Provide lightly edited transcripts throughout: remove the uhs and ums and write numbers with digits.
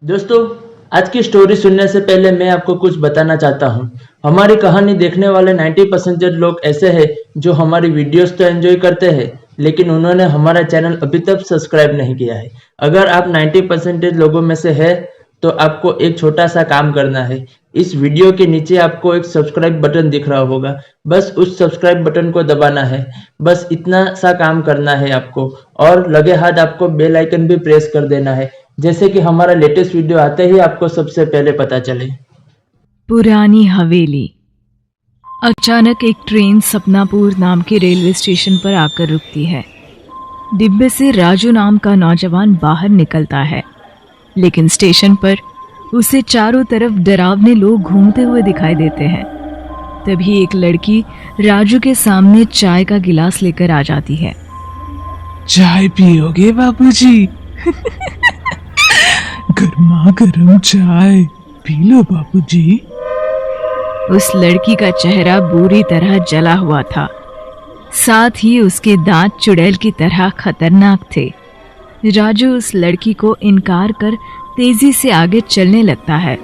दोस्तों, आज की स्टोरी सुनने से पहले मैं आपको कुछ बताना चाहता हूँ। हमारी कहानी देखने वाले 90% लोग ऐसे हैं जो हमारी वीडियोस तो एंजॉय करते हैं, लेकिन उन्होंने हमारा चैनल अभी तक सब्सक्राइब नहीं किया है। अगर आप 90% लोगों में से है तो आपको एक छोटा सा काम करना है। इस वीडियो के नीचे आपको एक सब्सक्राइब बटन दिख रहा होगा, बस उस सब्सक्राइब बटन को दबाना है। बस इतना सा काम करना है आपको, और लगे हाथ आपको बेल आइकन भी प्रेस कर देना है, जैसे कि हमारा लेटेस्ट वीडियो आते ही आपको सबसे पहले पता चले। पुरानी हवेली। अचानक एक ट्रेन सपनापुर नाम के रेलवे स्टेशन पर आकर रुकती है। डिब्बे से राजू नाम का नौजवान बाहर निकलता है, लेकिन स्टेशन पर उसे चारों तरफ डरावने लोग घूमते हुए दिखाई देते हैं। तभी एक लड़की राजू के सामने चाय का गिलास लेकर आ जाती है। चाय पियोगे बाबूजी? गर्मा गर्म चाय पी लो बाबूजी। उस लड़की का चेहरा बुरी तरह जला हुआ था, साथ ही उसके दांत चुड़ैल की तरह खतरनाक थे। राजू उस लड़की को इनकार कर तेजी से आगे चलने लगता है।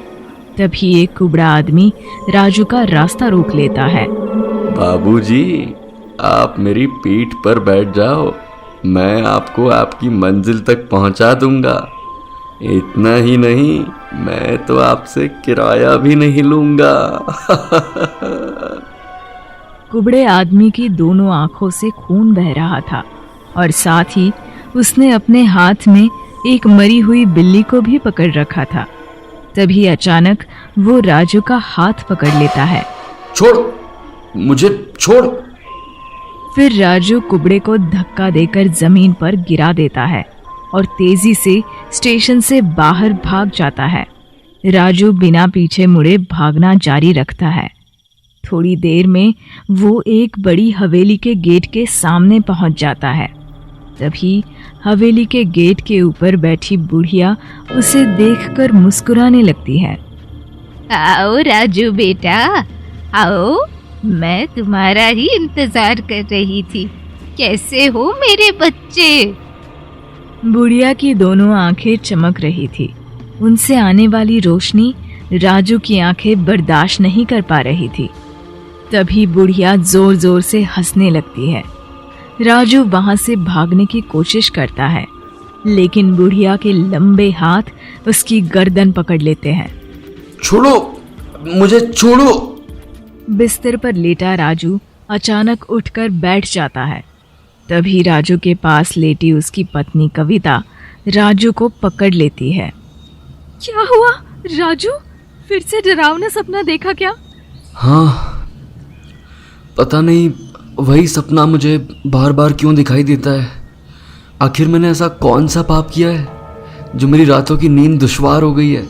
तभी एक कुबड़ा आदमी राजू का रास्ता रोक लेता है। बाबूजी, आप मेरी पीठ पर बैठ जाओ, मैं आपको आपकी मंजिल तक पहुंचा दूंगा। इतना ही नहीं, मैं तो आपसे किराया भी नहीं लूंगा। कुबड़े आदमी की दोनों आंखों से खून बह रहा था, और साथ ही उसने अपने हाथ में एक मरी हुई बिल्ली को भी पकड़ रखा था। तभी अचानक वो राजू का हाथ पकड़ लेता है। छोड़, मुझे छोड़। फिर राजू कुबड़े को धक्का देकर जमीन पर गिरा देता है और तेजी से स्टेशन से बाहर भाग जाता है। राजू बिना पीछे मुड़े भागना जारी रखता है। थोड़ी देर में वो एक बड़ी हवेली के गेट के सामने पहुंच जाता है। तभी हवेली के गेट के ऊपर बैठी बुढ़िया उसे देखकर मुस्कुराने लगती है। आओ राजू बेटा, आओ, मैं तुम्हारा ही इंतजार कर रही थी। कैसे हो मेरे बच्चे? बुढ़िया की दोनों आंखें चमक रही थी। उनसे आने वाली रोशनी राजू की आंखें बर्दाश्त नहीं कर पा रही थी। तभी बुढ़िया जोर जोर से हंसने लगती है। राजू वहां से भागने की कोशिश करता है, लेकिन बुढ़िया के लंबे हाथ उसकी गर्दन पकड़ लेते हैं। छोड़ो, मुझे छोड़ो। बिस्तर पर लेटा राजू अचानक उठकर बैठ जाता है। तभी राजू के पास लेटी उसकी पत्नी कविता राजू को पकड़ लेती है। क्या हुआ राजू? फिर से डरावना सपना देखा क्या? हाँ, पता नहीं वही सपना मुझे बार बार क्यों दिखाई देता है। आखिर मैंने ऐसा कौन सा पाप किया है जो मेरी रातों की नींद दुश्वार हो गई है।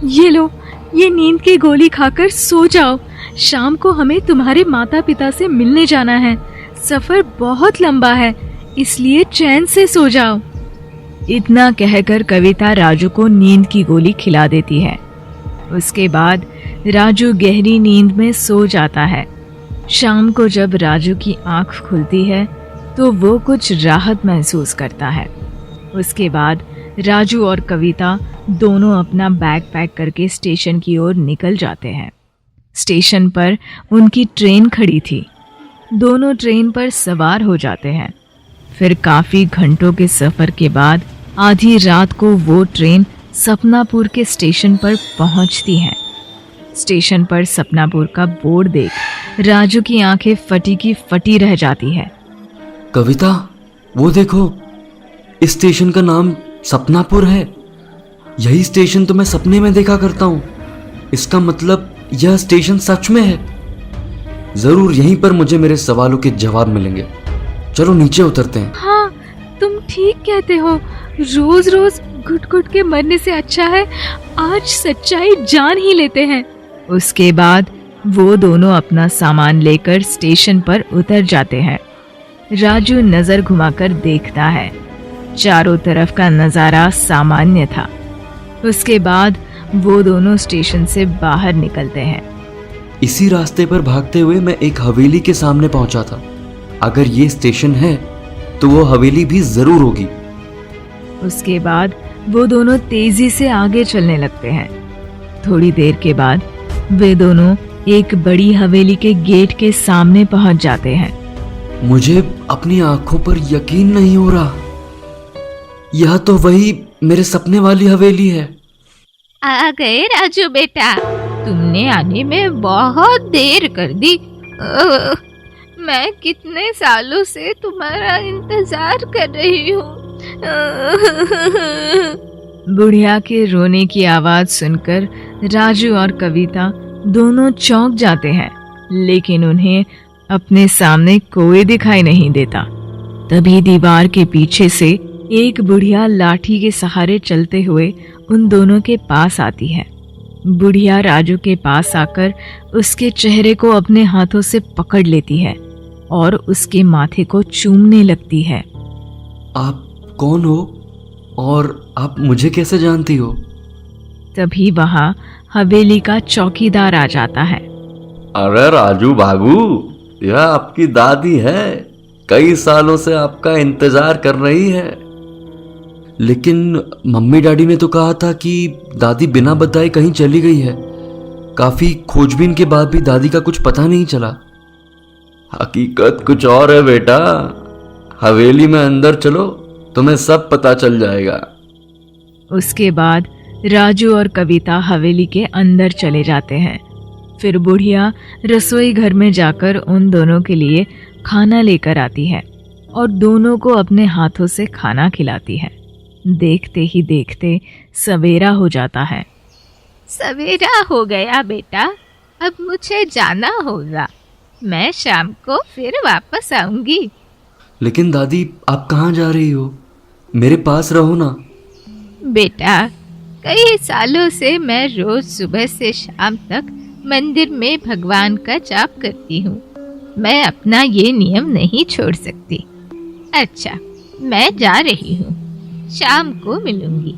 ये लो, ये नींद की गोली खाकर सो जाओ। शाम को हमें तुम्हारे माता पिता से मिलने जाना है। सफर बहुत लंबा है, इसलिए चैन से सो जाओ। इतना कहकर कविता राजू को नींद की गोली खिला देती है। उसके बाद राजू गहरी नींद में सो जाता है। शाम को जब राजू की आंख खुलती है तो वो कुछ राहत महसूस करता है। उसके बाद राजू और कविता दोनों अपना बैग पैक करके स्टेशन की ओर निकल जाते हैं। स्टेशन पर उनकी ट्रेन खड़ी थी। दोनों ट्रेन पर सवार हो जाते हैं। फिर काफ़ी घंटों के सफ़र के बाद आधी रात को वो ट्रेन सपनापुर के स्टेशन पर पहुंचती है। स्टेशन पर सपनापुर का बोर्ड देख राजू की आंखें फटी की फटी रह जाती है। कविता, वो देखो, इस स्टेशन का नाम सपनापुर है। यही स्टेशन तो मैं सपने में देखा करता हूँ। इसका मतलब यह स्टेशन सच में है। जरूर यहीं पर मुझे मेरे सवालों के जवाब मिलेंगे। चलो नीचे उतरते हैं। हाँ, तुम ठीक कहते हो। रोज रोज घुट घुट के मरने से अच्छा है आज सच्चाई जान ही लेते हैं। उसके बाद वो दोनों अपना सामान लेकर स्टेशन पर उतर जाते हैं। राजू नजर घुमाकर देखता है। चारों तरफ का नजारा सामान्य था। उसके बाद वो दोनों स्टेशन से बाहर निकलते हैं। इसी रास्ते पर भागते हुए मैं एक हवेली के सामने पहुंचा था। अगर ये स्टेशन है तो वो हवेली भी जरूर होगी। उसके बाद वो दोनों तेजी से आगे चलने लगते हैं। थोड़ी देर के बाद वे दोनों एक बड़ी हवेली के गेट के सामने पहुंच जाते हैं। मुझे अपनी आंखों पर यकीन नहीं हो रहा। यह तो वही मेरे सपने वाली हवेली है। आ गए राजू बेटा, तुमने आने में बहुत देर कर दी। मैं कितने सालों से तुम्हारा इंतजार कर रही हूँ। बुढ़िया के रोने की आवाज सुनकर राजू और कविता दोनों चौंक जाते हैं, लेकिन उन्हें अपने सामने कोई दिखाई नहीं देता। तभी दीवार के पीछे से एक बुढ़िया लाठी के सहारे चलते हुए उन दोनों के पास आती है। बुढ़िया राजू के पास आकर उसके चेहरे को अपने हाथों से पकड़ लेती है और उसके माथे को चूमने लगती है। आप कौन हो और आप मुझे कैसे जानती हो? तभी वहां हवेली का चौकीदार आ जाता है। अरे राजू बाबू, यह आपकी दादी है, कई सालों से आपका इंतजार कर रही है। लेकिन मम्मी डैडी ने तो कहा था कि दादी बिना बताए कहीं चली गई है। काफी खोजबीन के बाद भी दादी का कुछ पता नहीं चला। हकीकत कुछ और है बेटा, हवेली में अंदर चलो, तुम्हें सब पता चल जाएगा। उसके बाद राजू और कविता हवेली के अंदर चले जाते हैं। फिर बुढ़िया रसोई घर में जाकर उन दोनों के लिए खाना लेकर आती है और दोनों को अपने हाथों से खाना खिलाती है। देखते ही देखते सवेरा हो जाता है। सवेरा हो गया बेटा, अब मुझे जाना होगा। मैं शाम को फिर वापस आऊंगी। लेकिन दादी, आप कहाँ जा रही हो? मेरे पास रहो ना। बेटा, कई सालों से मैं रोज सुबह से शाम तक मंदिर में भगवान का जाप करती हूँ। मैं अपना ये नियम नहीं छोड़ सकती। अच्छा, मैं जा रही हूँ, शाम को मिलूंगी।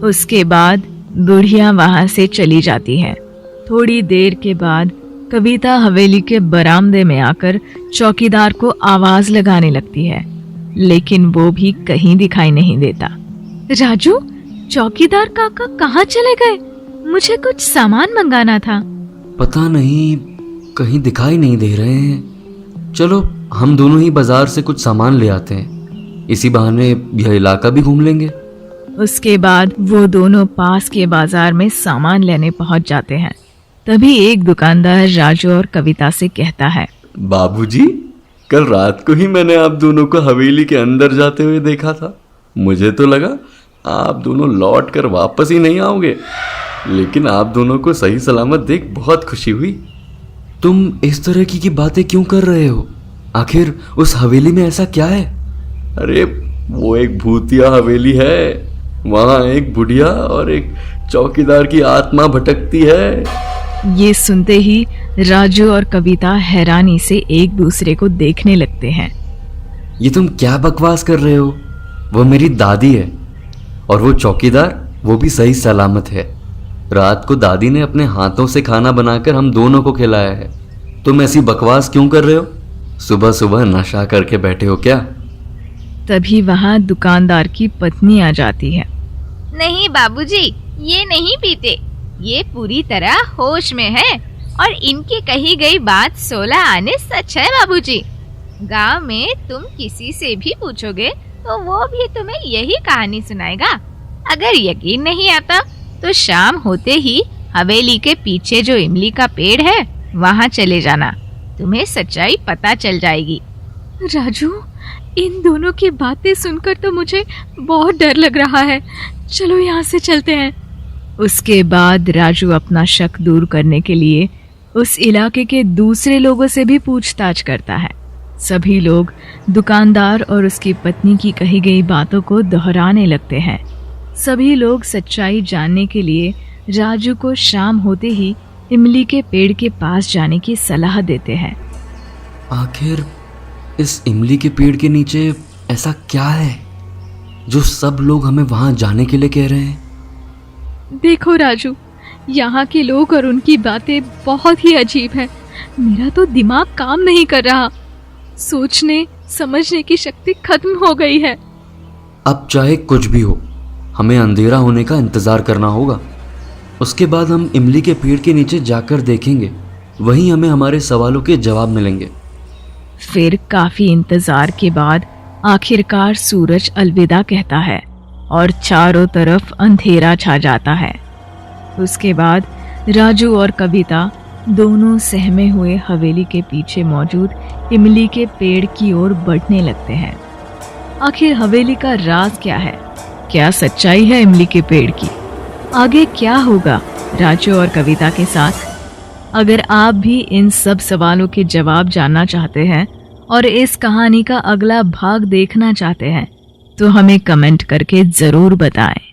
उसके बाद बुढ़िया वहां से चली जाती है। थोड़ी देर के बाद कविता हवेली के बरामदे में आकर चौकीदार को आवाज लगाने लगती है, लेकिन वो भी कहीं दिखाई नहीं देता। राजू, चौकीदार काका कहाँ चले गए? मुझे कुछ सामान मंगाना था। पता नहीं, कहीं दिखाई नहीं दे रहे हैं। चलो हम दोनों ही बाजार से कुछ सामान ले आते हैं, इसी बहाने यह इलाका भी घूम लेंगे। उसके बाद वो दोनों पास के बाजार में सामान लेने पहुंच जाते हैं। तभी एक दुकानदार राजू और कविता से कहता है, बाबूजी, कल रात को ही मैंने आप दोनों को हवेली के अंदर जाते हुए देखा था। मुझे तो लगा आप दोनों लौट कर वापस ही नहीं आओगे, लेकिन आप दोनों को सही सलामत देख बहुत खुशी हुई। तुम इस तरह की बातें क्यों कर रहे हो? आखिर उस हवेली में ऐसा क्या है? अरे वो एक भूतिया हवेली है, वहाँ एक बुढ़िया और एक चौकीदार की आत्मा भटकती है। ये सुनते ही राजू और कविता हैरानी से एक दूसरे को देखने लगते हैं। ये तुम क्या बकवास कर रहे हो? वो मेरी दादी है और वो चौकीदार, वो भी सही सलामत है। रात को दादी ने अपने हाथों से खाना बनाकर हम दोनों को खिलाया है। तुम ऐसी बकवास क्यों कर रहे हो? सुबह सुबह नशा करके बैठे हो क्या? तभी वहां दुकानदार की पत्नी आ जाती है। नहीं बाबूजी, ये नहीं पीते, ये पूरी तरह होश में है और इनकी कही गई बात 16 आने सच है बाबूजी। गांव में तुम किसी से भी पूछोगे तो वो भी तुम्हें यही कहानी सुनाएगा। अगर यकीन नहीं आता तो शाम होते ही हवेली के पीछे जो इमली का पेड़ है वहाँ चले जाना, तुम्हें सच्चाई पता चल जाएगी। राजू, इन दोनों की बातें सुनकर तो मुझे बहुत डर लग रहा है। चलो यहाँ से चलते हैं। उसके बाद राजू अपना शक दूर करने के लिए उस इलाके के दूसरे लोगों से भी पूछताछ करता है। सभी लोग दुकानदार और उसकी पत्नी की कही गई बातों को दोहराने लगते हैं। सभी लोग सच्चाई जानने के लिए राजू को शाम होते ही इमली के पेड़ के पास जाने की सलाह देते हैं। आखिर इस इमली के पेड़ के नीचे ऐसा क्या है जो सब लोग हमें वहां जाने के लिए कह रहे हैं? देखो राजू, यहाँ के लोग और उनकी बातें बहुत ही अजीब है। मेरा तो दिमाग काम नहीं कर रहा। सोचने समझने की शक्ति खत्म हो गई है। अब चाहे कुछ भी हो, हमें अंधेरा होने का इंतज़ार करना होगा। उसके बाद हम इमली के पेड़ के नीचे जाकर देखेंगे, वहीं हमें हमारे सवालों के जवाब मिलेंगे। फिर काफी इंतजार के बाद आखिरकार सूरज अलविदा कहता है और चारों तरफ अंधेरा छा जाता है। उसके बाद राजू और कविता दोनों सहमे हुए हवेली के पीछे मौजूद इमली के पेड़ की ओर बढ़ने लगते हैं। आखिर हवेली का राज क्या है? क्या सच्चाई है इमली के पेड़ की? आगे क्या होगा राजू और कविता के साथ? अगर आप भी इन सब सवालों के जवाब जानना चाहते हैं और इस कहानी का अगला भाग देखना चाहते हैं तो हमें कमेंट करके जरूर बताएं।